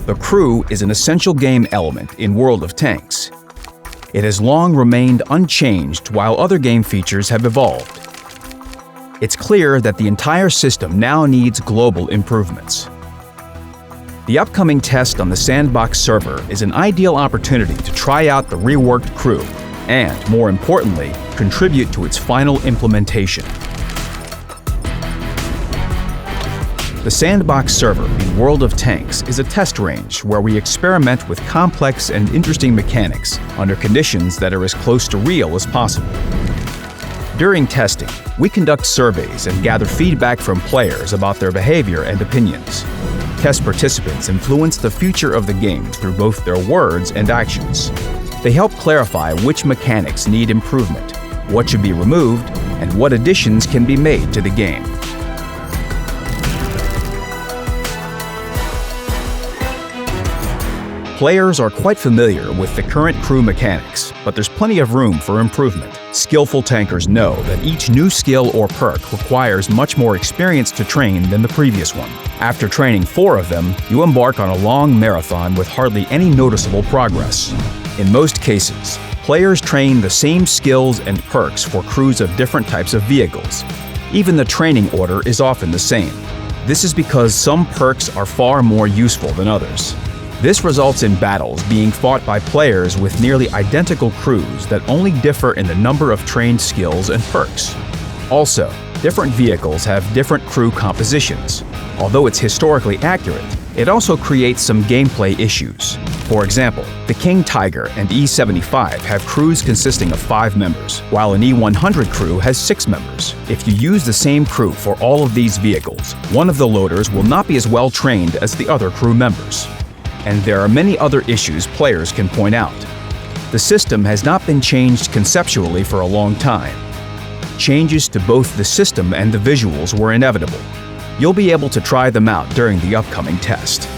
The crew is an essential game element in World of Tanks. It has long remained unchanged while other game features have evolved. It's clear that the entire system now needs global improvements. The upcoming test on the Sandbox server is an ideal opportunity to try out the reworked crew and, more importantly, contribute to its final implementation. The Sandbox server in World of Tanks is a test range where we experiment with complex and interesting mechanics under conditions that are as close to real as possible. During testing, we conduct surveys and gather feedback from players about their behavior and opinions. Test participants influence the future of the game through both their words and actions. They help clarify which mechanics need improvement, what should be removed, and what additions can be made to the game. Players are quite familiar with the current crew mechanics, but there's plenty of room for improvement. Skillful tankers know that each new skill or perk requires much more experience to train than the previous one. After training 4 of them, you embark on a long marathon with hardly any noticeable progress. In most cases, players train the same skills and perks for crews of different types of vehicles. Even the training order is often the same. This is because some perks are far more useful than others. This results in battles being fought by players with nearly identical crews that only differ in the number of trained skills and perks. Also, different vehicles have different crew compositions. Although it's historically accurate, it also creates some gameplay issues. For example, the King Tiger and E75 have crews consisting of 5 members, while an E100 crew has 6 members. If you use the same crew for all of these vehicles, one of the loaders will not be as well trained as the other crew members. And there are many other issues players can point out. The system has not been changed conceptually for a long time. Changes to both the system and the visuals were inevitable. You'll be able to try them out during the upcoming test.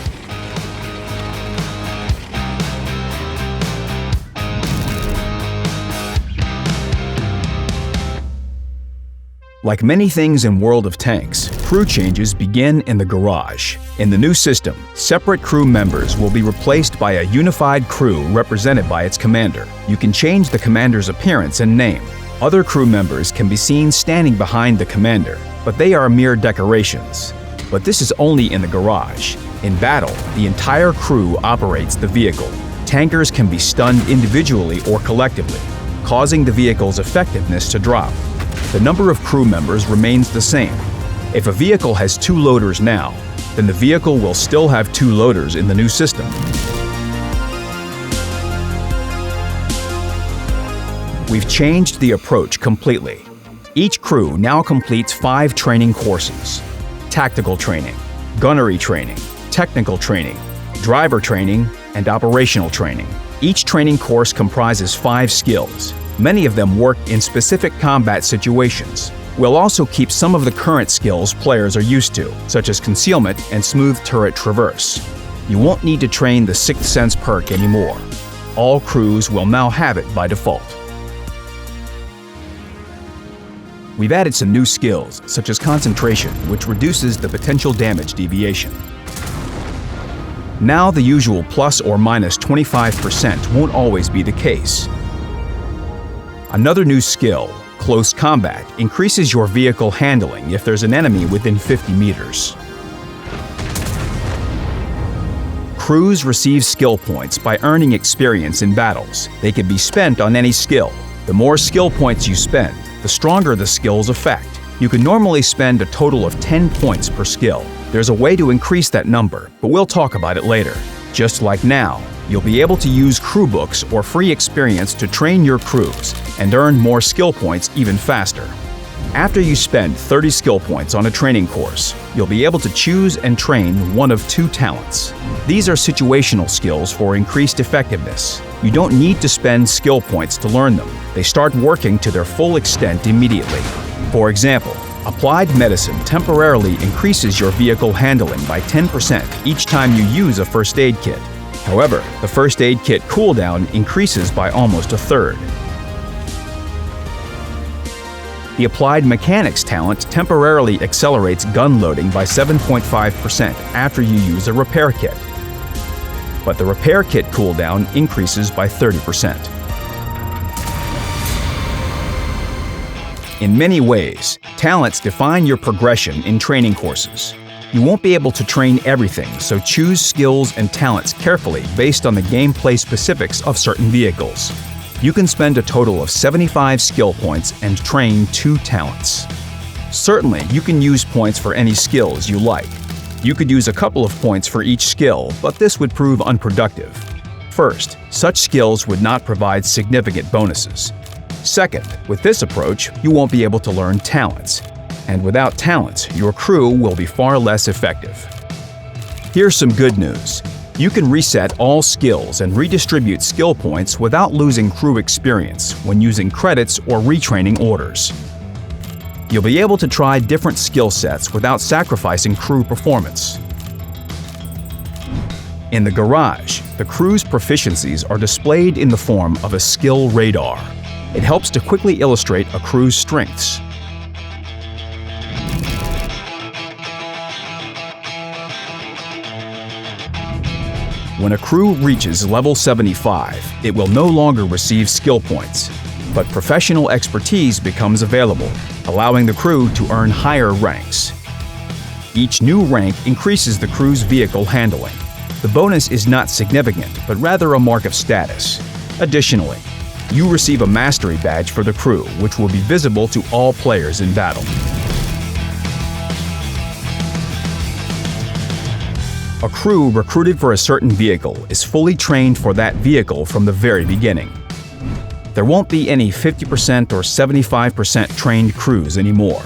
Like many things in World of Tanks, crew changes begin in the garage. In the new system, separate crew members will be replaced by a unified crew represented by its commander. You can change the commander's appearance and name. Other crew members can be seen standing behind the commander, but they are mere decorations. But this is only in the garage. In battle, the entire crew operates the vehicle. Tankers can be stunned individually or collectively, causing the vehicle's effectiveness to drop. The number of crew members remains the same. If a vehicle has 2 loaders now, then the vehicle will still have 2 loaders in the new system. We've changed the approach completely. Each crew now completes 5 training courses: tactical training, gunnery training, technical training, driver training, and operational training. Each training course comprises 5 skills. Many of them work in specific combat situations. We'll also keep some of the current skills players are used to, such as concealment and smooth turret traverse. You won't need to train the Sixth Sense perk anymore. All crews will now have it by default. We've added some new skills, such as concentration, which reduces the potential damage deviation. Now the usual plus or minus 25% won't always be the case. Another new skill, Close Combat, increases your vehicle handling if there's an enemy within 50 meters. Crews receive skill points by earning experience in battles. They can be spent on any skill. The more skill points you spend, the stronger the skill's effect. You can normally spend a total of 10 points per skill. There's a way to increase that number, but we'll talk about it later. Just like now, you'll be able to use crew books or free experience to train your crews and earn more skill points even faster. After you spend 30 skill points on a training course, you'll be able to choose and train one of 2 talents. These are situational skills for increased effectiveness. You don't need to spend skill points to learn them. They start working to their full extent immediately. For example, Applied Medicine temporarily increases your vehicle handling by 10% each time you use a first aid kit. However, the first aid kit cooldown increases by almost a third. The Applied Mechanics talent temporarily accelerates gun loading by 7.5% after you use a repair kit. but the repair kit cooldown increases by 30%. In many ways, talents define your progression in training courses. You won't be able to train everything, so choose skills and talents carefully based on the gameplay specifics of certain vehicles. You can spend a total of 75 skill points and train 2 talents. Certainly, you can use points for any skills you like. You could use a couple of points for each skill, but this would prove unproductive. First, such skills would not provide significant bonuses. Second, with this approach, you won't be able to learn talents. And without talents, your crew will be far less effective. Here's some good news. You can reset all skills and redistribute skill points without losing crew experience when using credits or retraining orders. You'll be able to try different skill sets without sacrificing crew performance. In the garage, the crew's proficiencies are displayed in the form of a skill radar. It helps to quickly illustrate a crew's strengths. When a crew reaches level 75, it will no longer receive skill points, but professional expertise becomes available, allowing the crew to earn higher ranks. Each new rank increases the crew's vehicle handling. The bonus is not significant, but rather a mark of status. Additionally, you receive a mastery badge for the crew, which will be visible to all players in battle. A crew recruited for a certain vehicle is fully trained for that vehicle from the very beginning. There won't be any 50% or 75% trained crews anymore.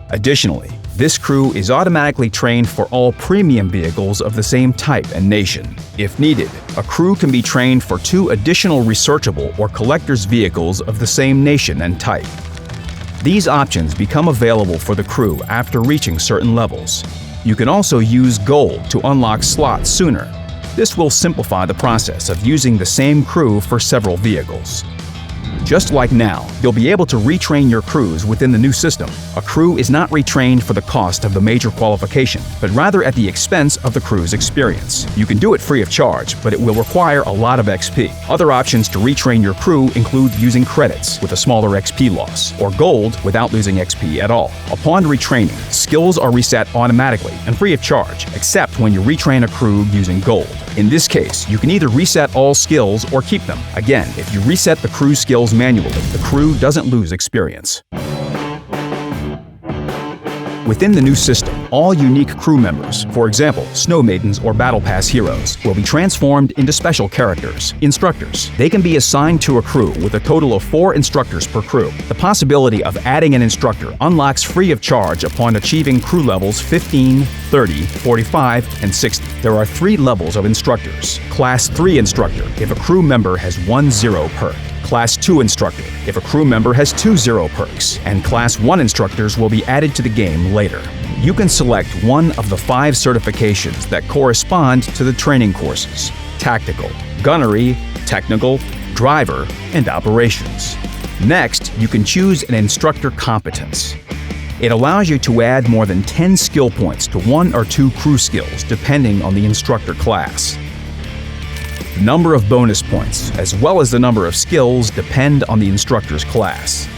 Additionally, this crew is automatically trained for all premium vehicles of the same type and nation. If needed, a crew can be trained for 2 additional researchable or collector's vehicles of the same nation and type. These options become available for the crew after reaching certain levels. You can also use gold to unlock slots sooner. This will simplify the process of using the same crew for several vehicles. Just like now, you'll be able to retrain your crews within the new system. A crew is not retrained for the cost of the major qualification, but rather at the expense of the crew's experience. You can do it free of charge, but it will require a lot of XP. Other options to retrain your crew include using credits with a smaller XP loss, or gold without losing XP at all. Upon retraining, skills are reset automatically and free of charge, except when you retrain a crew using gold. In this case, you can either reset all skills or keep them. Again, if you reset the crew's skills manually, the crew doesn't lose experience. Within the new system, all unique crew members, for example, Snow Maidens or Battle Pass heroes, will be transformed into special characters, instructors. They can be assigned to a crew with a total of 4 instructors per crew. The possibility of adding an instructor unlocks free of charge upon achieving crew levels 15, 30, 45, and 60. There are 3 levels of instructors. Class 3 instructor if a crew member has 1 0 perk. Class 2 instructor if a crew member has 2 0 perks, and Class 1 instructors will be added to the game later. You can select one of the 5 certifications that correspond to the training courses: Tactical, Gunnery, Technical, Driver, and Operations. Next, you can choose an instructor competence. It allows you to add more than 10 skill points to 1 or 2 crew skills depending on the instructor class. The number of bonus points, as well as the number of skills, depend on the instructor's class.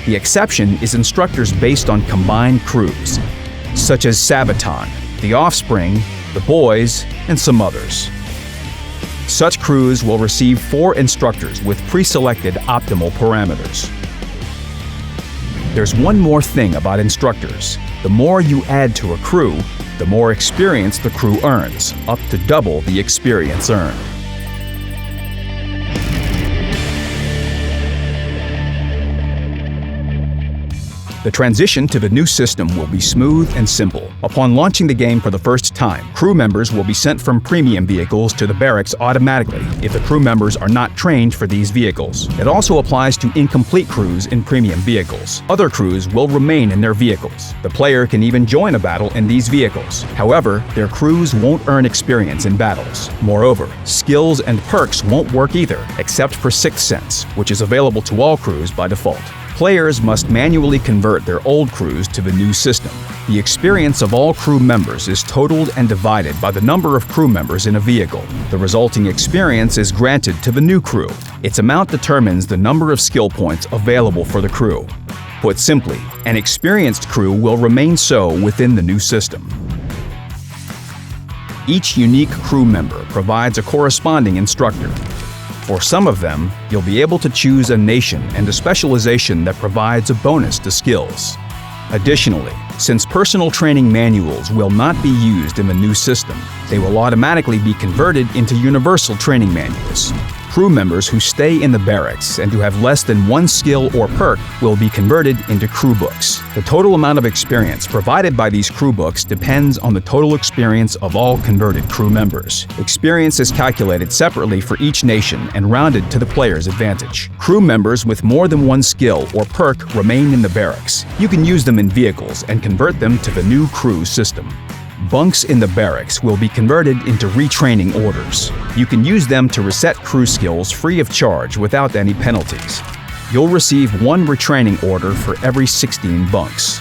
The exception is instructors based on combined crews, such as Sabaton, The Offspring, The Boys, and some others. Such crews will receive 4 instructors with pre-selected optimal parameters. There's one more thing about instructors. The more you add to a crew, the more experience the crew earns, up to double the experience earned. The transition to the new system will be smooth and simple. Upon launching the game for the first time, crew members will be sent from premium vehicles to the barracks automatically if the crew members are not trained for these vehicles. It also applies to incomplete crews in premium vehicles. Other crews will remain in their vehicles. The player can even join a battle in these vehicles. However, their crews won't earn experience in battles. Moreover, skills and perks won't work either, except for Sixth Sense, which is available to all crews by default. Players must manually convert their old crews to the new system. The experience of all crew members is totaled and divided by the number of crew members in a vehicle. The resulting experience is granted to the new crew. Its amount determines the number of skill points available for the crew. Put simply, an experienced crew will remain so within the new system. Each unique crew member provides a corresponding instructor. For some of them, you'll be able to choose a nation and a specialization that provides a bonus to skills. Additionally, since personal training manuals will not be used in the new system, they will automatically be converted into universal training manuals. Crew members who stay in the barracks and who have less than one skill or perk will be converted into crew books. The total amount of experience provided by these crew books depends on the total experience of all converted crew members. Experience is calculated separately for each nation and rounded to the player's advantage. Crew members with more than one skill or perk remain in the barracks. You can use them in vehicles and convert them to the new crew system. Bunks in the barracks will be converted into retraining orders. You can use them to reset crew skills free of charge without any penalties. You'll receive one retraining order for every 16 bunks.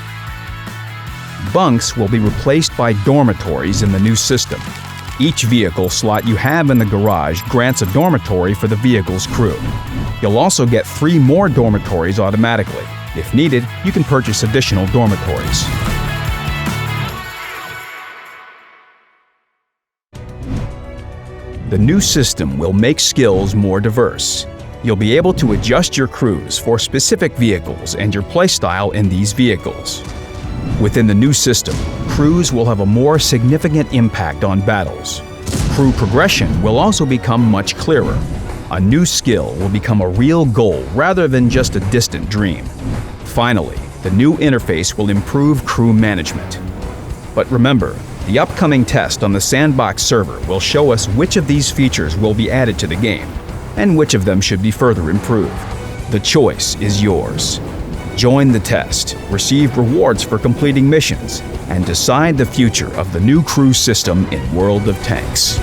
Bunks will be replaced by dormitories in the new system. Each vehicle slot you have in the garage grants a dormitory for the vehicle's crew. You'll also get 3 more dormitories automatically. If needed, you can purchase additional dormitories. The new system will make skills more diverse. You'll be able to adjust your crews for specific vehicles and your playstyle in these vehicles. Within the new system, crews will have a more significant impact on battles. Crew progression will also become much clearer. A new skill will become a real goal rather than just a distant dream. Finally, the new interface will improve crew management. But remember, the upcoming test on the Sandbox server will show us which of these features will be added to the game, and which of them should be further improved. The choice is yours. Join the test, receive rewards for completing missions, and decide the future of the new crew system in World of Tanks.